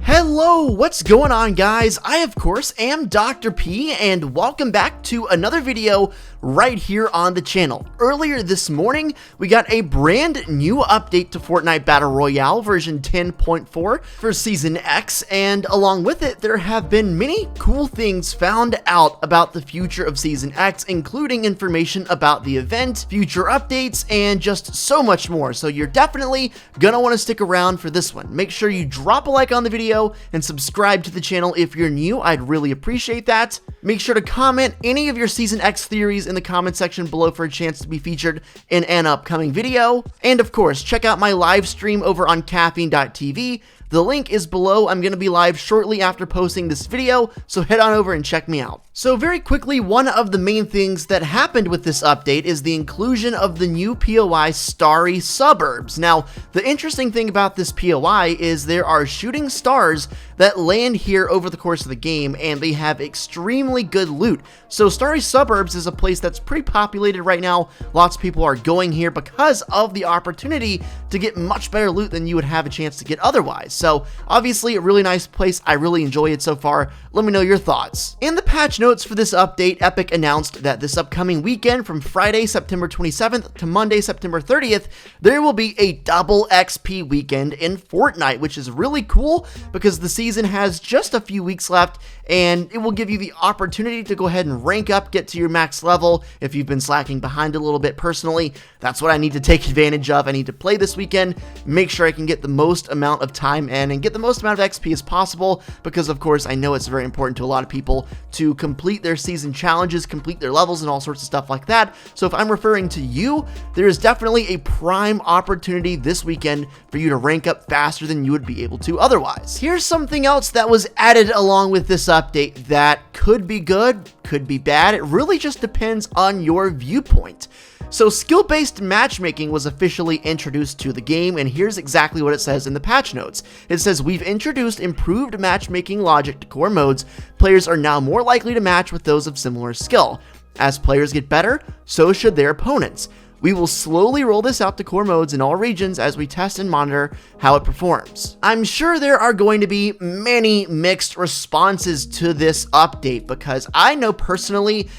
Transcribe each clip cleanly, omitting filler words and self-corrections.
Hello, what's going on, guys? I, of course, am Dr. P, and welcome back to another video right here on the channel. Earlier this morning, we got a brand new update to Fortnite Battle Royale version 10.4 for Season X, and along with it, there have been many cool things found out about the future of Season X, including information about the event, future updates, and just so much more. So you're definitely gonna want to stick around for this one. Make sure you drop a like on the video and subscribe to the channel if you're new. I'd really appreciate that. Make sure to comment any of your Season X theories in the comment section below for a chance to be featured in an upcoming video. And of course, check out my live stream over on caffeine.tv. The link is below. I'm going to be live shortly after posting this video, so head on over and check me out. So very quickly, one of the main things that happened with this update is the inclusion of the new POI Starry Suburbs. Now, the interesting thing about this POI is there are shooting stars that land here over the course of the game, and they have extremely good loot. So Starry Suburbs is a place that's pretty populated right now. Lots of people are going here because of the opportunity to get much better loot than you would have a chance to get otherwise. So obviously a really nice place. I really enjoy it so far. Let me know your thoughts. In the patch notes for this update, Epic announced that this upcoming weekend from Friday, September 27th to Monday, September 30th, there will be a double XP weekend in Fortnite, which is really cool because the season has just a few weeks left, and it will give you the opportunity to go ahead and rank up, get to your max level if you've been slacking behind a little bit. Personally, that's what I need to take advantage of. I need to play this weekend, make sure I can get the most amount of time in and get the most amount of XP as possible, because of course I know it's very important to a lot of people to complete their season challenges, complete their levels, and all sorts of stuff like that. So if I'm referring to you, there is definitely a prime opportunity this weekend for you to rank up faster than you would be able to otherwise. Here's something else that was added along with this update that could be good, could be bad. It really just depends on your viewpoint. So skill-based matchmaking was officially introduced to the game, and here's exactly what it says in the patch notes. It says, "We've introduced improved matchmaking logic to core modes. Players are now more likely to match with those of similar skill. As players get better, so should their opponents. We will slowly roll this out to core modes in all regions as we test and monitor how it performs." I'm sure there are going to be many mixed responses to this update, because I know personally,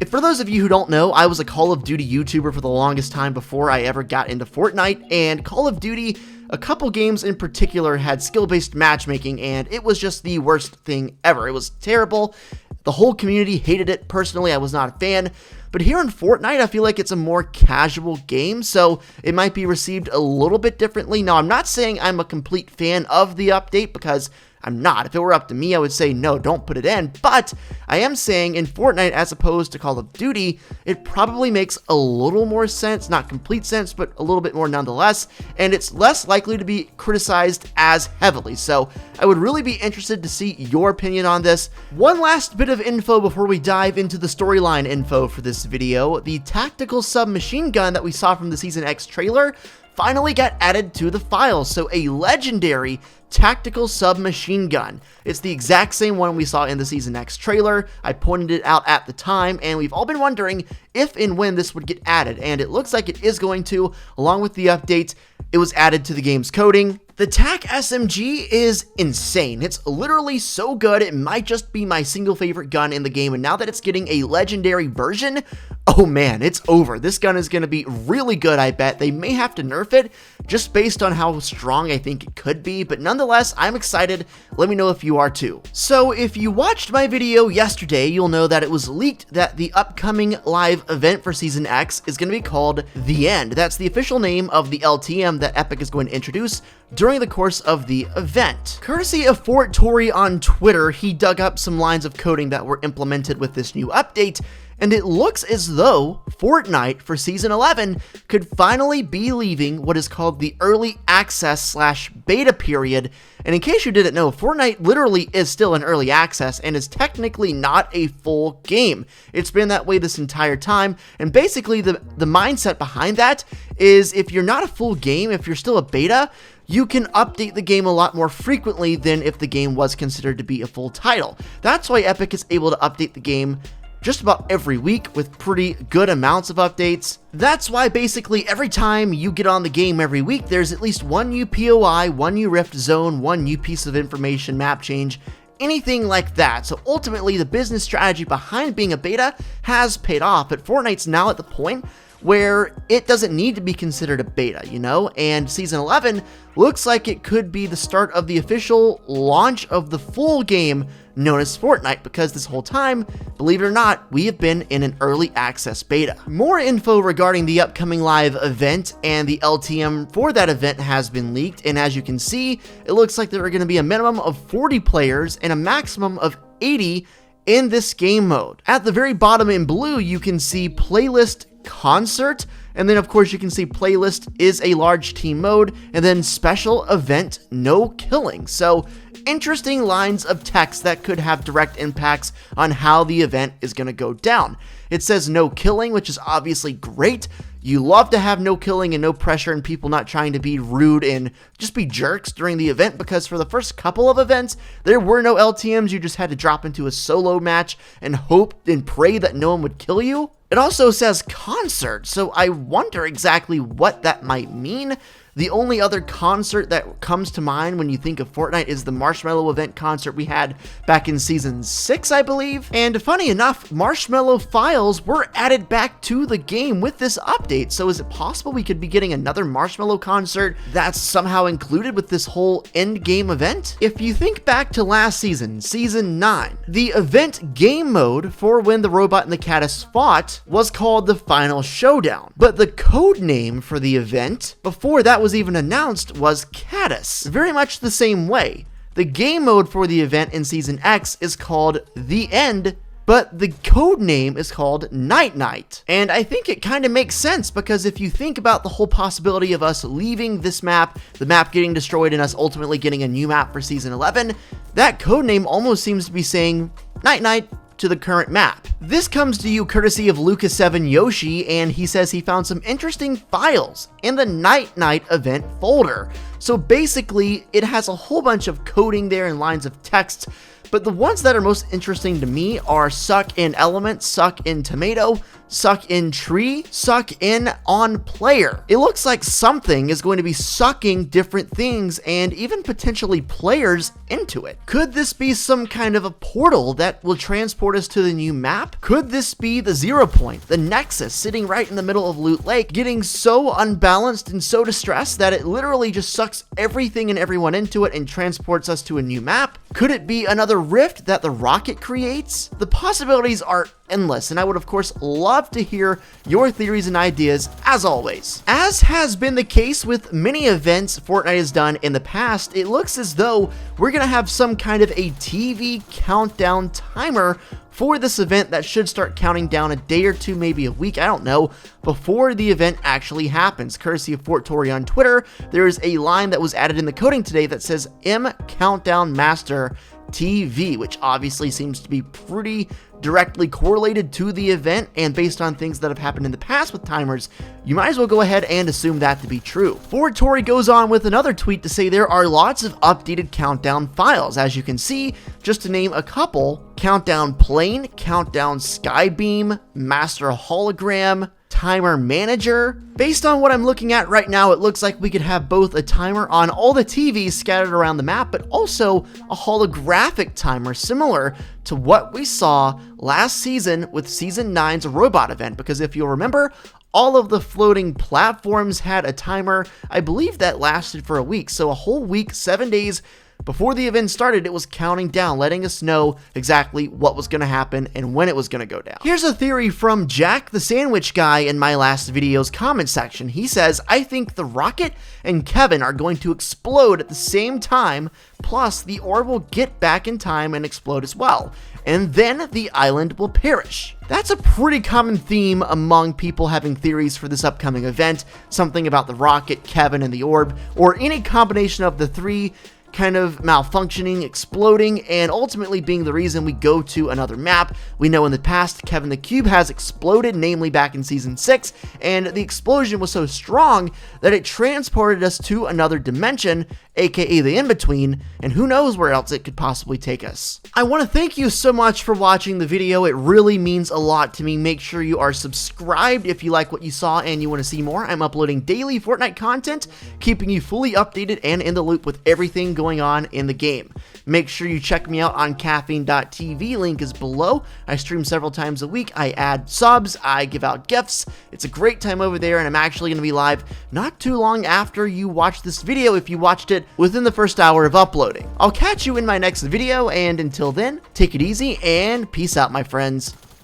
for those of you who don't know, I was a Call of Duty YouTuber for the longest time before I ever got into Fortnite, and Call of Duty, a couple games in particular, had skill-based matchmaking, and it was just the worst thing ever. It was terrible. The whole community hated it. Personally, I was not a fan. But here in Fortnite, I feel like it's a more casual game, so it might be received a little bit differently. Now, I'm not saying I'm a complete fan of the update, because I'm not. If it were up to me, I would say no, don't put it in. But I am saying in Fortnite, as opposed to Call of Duty, it probably makes a little more sense, not complete sense, but a little bit more nonetheless, and it's less likely to be criticized as heavily. So I would really be interested to see your opinion on this. One last bit of info before we dive into the storyline info for this video. The tactical submachine gun that we saw from the Season X trailer finally got added to the file. So a legendary tactical submachine gun. It's the exact same one we saw in the Season X trailer. I pointed it out at the time, and we've all been wondering if and when this would get added, and it looks like it is going to. Along with the update, it was added to the game's coding. The TAC SMG is insane. It's literally so good, it might just be my single favorite gun in the game, and now that it's getting a legendary version, oh man, it's over. This gun is going to be really good, I bet. They may have to nerf it, just based on how strong I think it could be, but nonetheless, I'm excited. Let me know if you are too. So if you watched my video yesterday, you'll know that it was leaked that the upcoming live event for Season X is going to be called The End. That's the official name of the LTM that Epic is going to introduce during the course of the event. Courtesy of FORTNITE on Twitter, he dug up some lines of coding that were implemented with this new update, and it looks as though Fortnite for Season 11 could finally be leaving what is called the early access / beta period. And in case you didn't know, Fortnite literally is still in early access and is technically not a full game. It's been that way this entire time, and basically the mindset behind that is if you're not a full game, if you're still a beta, you can update the game a lot more frequently than if the game was considered to be a full title. That's why Epic is able to update the game just about every week with pretty good amounts of updates. That's why basically every time you get on the game every week, there's at least one new POI, one new rift zone, one new piece of information, map change, anything like that. So ultimately, the business strategy behind being a beta has paid off, but Fortnite's now at the point where it doesn't need to be considered a beta, you know? And Season 11 looks like it could be the start of the official launch of the full game known as Fortnite, because this whole time, believe it or not, we have been in an early access beta. More info regarding the upcoming live event and the LTM for that event has been leaked, and as you can see, it looks like there are going to be a minimum of 40 players and a maximum of 80 in this game mode. At the very bottom in blue, you can see playlist concert, and then of course you can see playlist is a large team mode, and then special event no killing. So interesting lines of text that could have direct impacts on how the event is going to go down. It says no killing, which is obviously great. You love to have no killing and no pressure and people not trying to be rude and just be jerks during the event, because for the first couple of events, there were no LTMs. You just had to drop into a solo match and hope and pray that no one would kill you. It also says concert, so I wonder exactly what that might mean. The only other concert that comes to mind when you think of Fortnite is the Marshmallow Event concert we had back in Season 6, I believe. And funny enough, Marshmallow files were added back to the game with this update, so is it possible we could be getting another Marshmallow concert that's somehow included with this whole end game event? If you think back to last season, Season 9, the event game mode for when the robot and the caddis fought was called the Final Showdown, but the code name for the event before that was even announced was Caddis. Very much the same way. The game mode for the event in Season X is called The End, but the code name is called Night Night. And I think it kind of makes sense, because if you think about the whole possibility of us leaving this map, the map getting destroyed, and us ultimately getting a new map for Season 11, that code name almost seems to be saying Night Night to the current map. This comes to you courtesy of Lucas7 Yoshi, and he says he found some interesting files in the Night Night event folder. So basically, it has a whole bunch of coding there and lines of text, but the ones that are most interesting to me are suck in element, suck in tomato, suck in tree, suck in on player. It looks like something is going to be sucking different things and even potentially players into it. Could this be some kind of a portal that will transport us to the new map? Could this be the 0 point, the nexus sitting right in the middle of Loot Lake, getting so unbalanced and so distressed that it literally just sucks everything and everyone into it and transports us to a new map? Could it be another rift that the rocket creates? The possibilities are endless, and I would of course love to hear your theories and ideas as always. As has been the case with many events Fortnite has done in the past, it looks as though we're gonna have some kind of a TV countdown timer for this event that should start counting down a day or two, maybe a week, I don't know, before the event actually happens. Courtesy of FortTory on Twitter, there is a line that was added in the coding today that says M Countdown Master TV, which obviously seems to be pretty directly correlated to the event, and based on things that have happened in the past with timers, you might as well go ahead and assume that to be true. FortTory goes on with another tweet to say there are lots of updated countdown files. As you can see, just to name a couple: Countdown Plane, Countdown Skybeam, Master Hologram, Timer Manager. Based on what I'm looking at right now, it looks like we could have both a timer on all the TVs scattered around the map, but also a holographic timer similar to what we saw last season with Season 9's robot event, because if you'll remember, all of the floating platforms had a timer. I believe that lasted for a week, so a whole week, 7 days before the event started, it was counting down, letting us know exactly what was going to happen and when it was going to go down. Here's a theory from Jack the Sandwich Guy in my last video's comment section. He says, I think the rocket and Kevin are going to explode at the same time, plus the orb will get back in time and explode as well, and then the island will perish. That's a pretty common theme among people having theories for this upcoming event, something about the rocket, Kevin, and the orb, or any combination of the three kind of malfunctioning, exploding, and ultimately being the reason we go to another map. We know in the past, Kevin the Cube has exploded, namely back in Season 6, and the explosion was so strong that it transported us to another dimension, aka the in-between, and who knows where else it could possibly take us. I want to thank you so much for watching the video. It really means a lot to me. Make sure you are subscribed if you like what you saw and you want to see more. I'm uploading daily Fortnite content, keeping you fully updated and in the loop with everything going on in the game. Make sure you check me out on caffeine.tv, link is below. I stream several times a week, I add subs, I give out gifts. It's a great time over there, and I'm actually going to be live not too long after you watch this video if you watched it within the first hour of uploading. I'll catch you in my next video, and until then, take it easy and peace out, my friends.